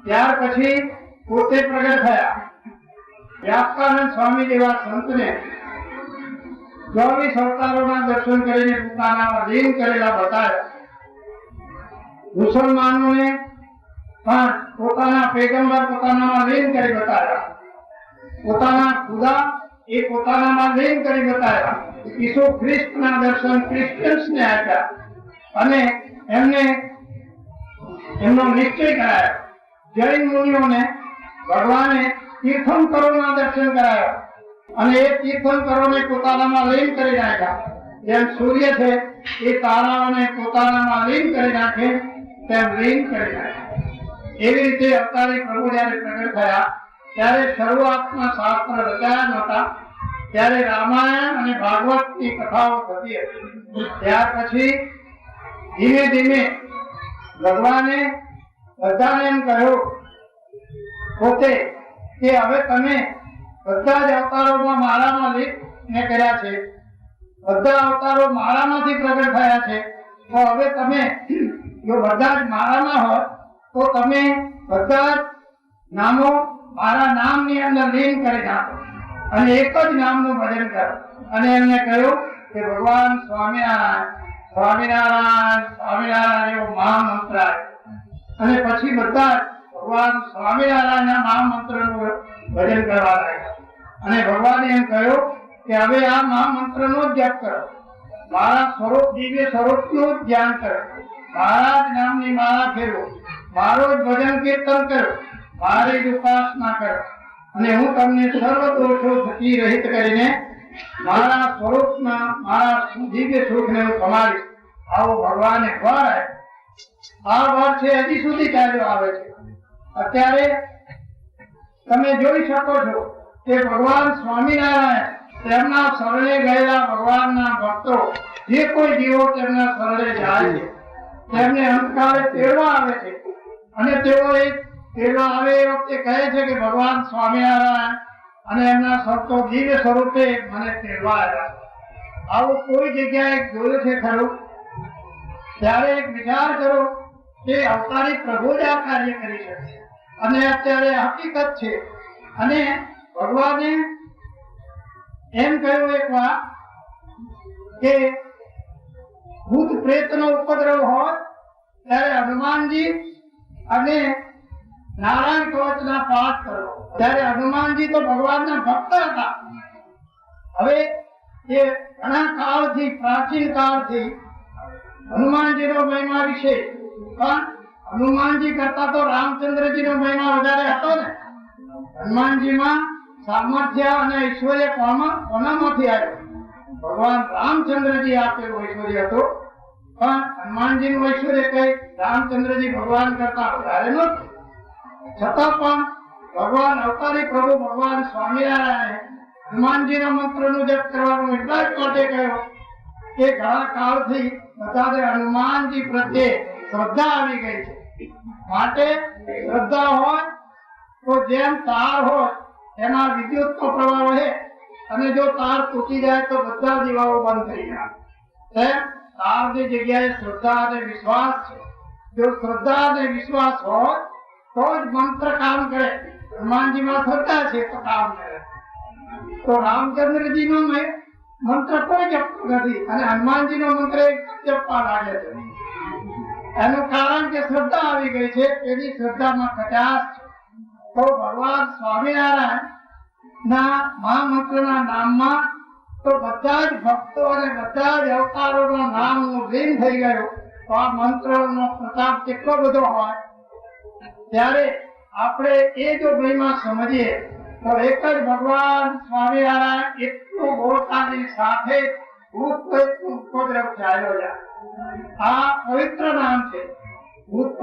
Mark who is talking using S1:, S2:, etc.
S1: ત્યાર પછી પોતે પ્રગટ થયા। વ્યાસકાનંદ સ્વામી જેવા સંતને 24 અવતારોના દર્શન કરીને પોતાના લીન કરેલા બતાવ્યા। મુસલમાનોને પણ પોતાના પૈગંબર પોતાનામાં લીન કરી બતાવ્યા। પોતાના ખુદા એ પોતાનામાં લીન કરી બતાવ્યા। ઈસુ ખ્રિસ્તના દર્શન ક્રિશ્ચિયન્સને આપ્યા અને એમનો નિશ્ચય કરાયો। જૈન મુનિઓને ભગવાને તીર્થંકરોના દર્શન કરાયા અને એ તીર્થંકરોને પોતાનામાં લીન કરી નાખ્યા। જેમ સૂર્ય છે એ તારાઓને પોતાનામાં લીન કરી નાખે તેમ લીન કરી નાખ્યા। એવી રીતે અવતારી પ્રભુ જયારે પ્રગટ થયા ત્યારે શરૂઆતમાં શાસ્ત્ર રચાયા નહોતા, ત્યારે રામાયણ અને ભાગવતની કથાઓ થતી હતી। ત્યાર પછી ધીમે ધીમે ભગવાને બધાને એમ કહ્યું પોતે કે હવે તમે બધા જ અવતારોમાં મારામાં લીન કર્યા છે, બધા અવતારો મારામાંથી પ્રગટ થયા છે, તો હવે તમે જો બધા જ મારામાં હોય તો તમે બધા જ નામો મારા નામની અંદર લીન કરી નાખો અને એક જ નામનું ભજન કરો। અને એમને કહ્યું કે ભગવાન સ્વામિનારાયણ સ્વામિનારાયણ સ્વામિનારાયણ એવો મહામંત્ર આવ્યો અને પછી બધા ભગવાન સ્વામિનારાયણના મહામંત્રનું ભજન કરવા લાગ્યા। અને ભગવાને એમ કહ્યું કે હવે આ મહામંત્રનો જ જપ કરો, મારા સ્વરૂપ દિવ્ય સ્વરૂપનું જ ધ્યાન કરો, મારા જ નામની માળા ફેરવો, મારો જ ભજન કીર્તન કરો, મારી જ ઉપાસના કરો અને હું તમને સર્વ દોષો થકી રહિત કરીને મારા સ્વરૂપમાં મારા દિવ્ય સુખને હું સમાવીશ। આવો ભગવાને વર આપ્યો। આ વર છે હજી સુધી ચાલ્યો આવે છે। અત્યારે તમે જોઈ શકો છો કે ભગવાન સ્વામિનારાયણ તેમના શરણે ગયેલા ભગવાનના ભક્તો જે કોઈ જીવો તેમના શરણે જાય છે તેમને અંતકાળે તેડવા આવે છે અને તેઓ તેડવા આવે એ વખતે કહે છે કે ભગવાન સ્વામિનારાયણ અને એમના સંતો દિવ્ય સ્વરૂપે મને તેડવા આવ્યા। આવું કોઈ જગ્યાએ જોયું છે ખરું? ત્યારે એક વિચાર કરો કે અવતારી પ્રભુ જ આ કાર્ય કરી શકે અને અત્યારે હકીકત છે। અને ભગવાને એમ કહ્યું એક વાર કે ભૂત પ્રેતનો ઉપદ્રવ હોય ત્યારે હનુમાનજી અને નારાયણ કવચના પાઠ કરો। ત્યારે હનુમાનજી તો ભગવાનના ભક્ત હતા। હવે એ ઘણા કાળથી પ્રાચીન કાળથી હનુમાનજીનો મહિમા વિશે, પણ હનુમાનજી કરતા તો રામચંદ્રજીનો મહિમા વધારે હતો ને। હનુમાનજીમાં સામર્થ્ય અને ઐશ્વર્ય કોનામાંથી આવ્યું? ભગવાન રામચંદ્રજી આપેલું ઐશ્વર્ય હતું, પણ હનુમાનજીનું ઐશ્વર્ય કઈ રામચંદ્રજી ભગવાન કરતા વધારે નહોતું। છતાં પણ ભગવાન અવતારી પ્રભુ ભગવાન સ્વામિનારાયણે હનુમાનજીના મંત્રનું જપ કરવાનું એટલા જ માટે કહ્યું કે ઘણા કાળથી બધાને હનુમાનજી પ્રત્યે શ્રદ્ધા આવી ગઈ છે। માટે શ્રદ્ધા હોય તો જેમ તાર હોય એમાં વિદ્યુતનો પ્રવાહ વહે અને જો તાર તૂટી જાય તો બધા દીવાઓ બંધ થઈ જાય। તેમ તારની જગ્યાએ શ્રદ્ધા અને વિશ્વાસ છે। જો શ્રદ્ધા અને વિશ્વાસ હોય તો જ મંત્ર કામ કરે। હનુમાનજીમાં શ્રદ્ધા છે તો કામ કરે। તો રામચંદ્રજીનો મંત્ર કોઈ જપતું નથી અને હનુમાનજીનો મંત્ર જપવા લાગે છે। એનું કારણ કે શ્રદ્ધા આવી ગઈ છે, એની શ્રદ્ધામાં કચાશ છે। તો ભગવાન સ્વામિનારાયણ ના મહામંત્રના નામમાં તો બધા જ ભક્તો અને બધા જ અવતારોના નામનું લીન થઈ ગયું। તો આ મંત્રનો પ્રતાપ કેટલો બધો હોય। ત્યારે આપણે એ જો મહિમા સમજીએ તો એક જ ભગવાન સ્વામિનારાયણ એટલું બોલતાની સાથે ભૂત પ્રેતનો ઉપદ્રવ ચાલ્યો જાય। આ પવિત્ર નામ છે। ભૂત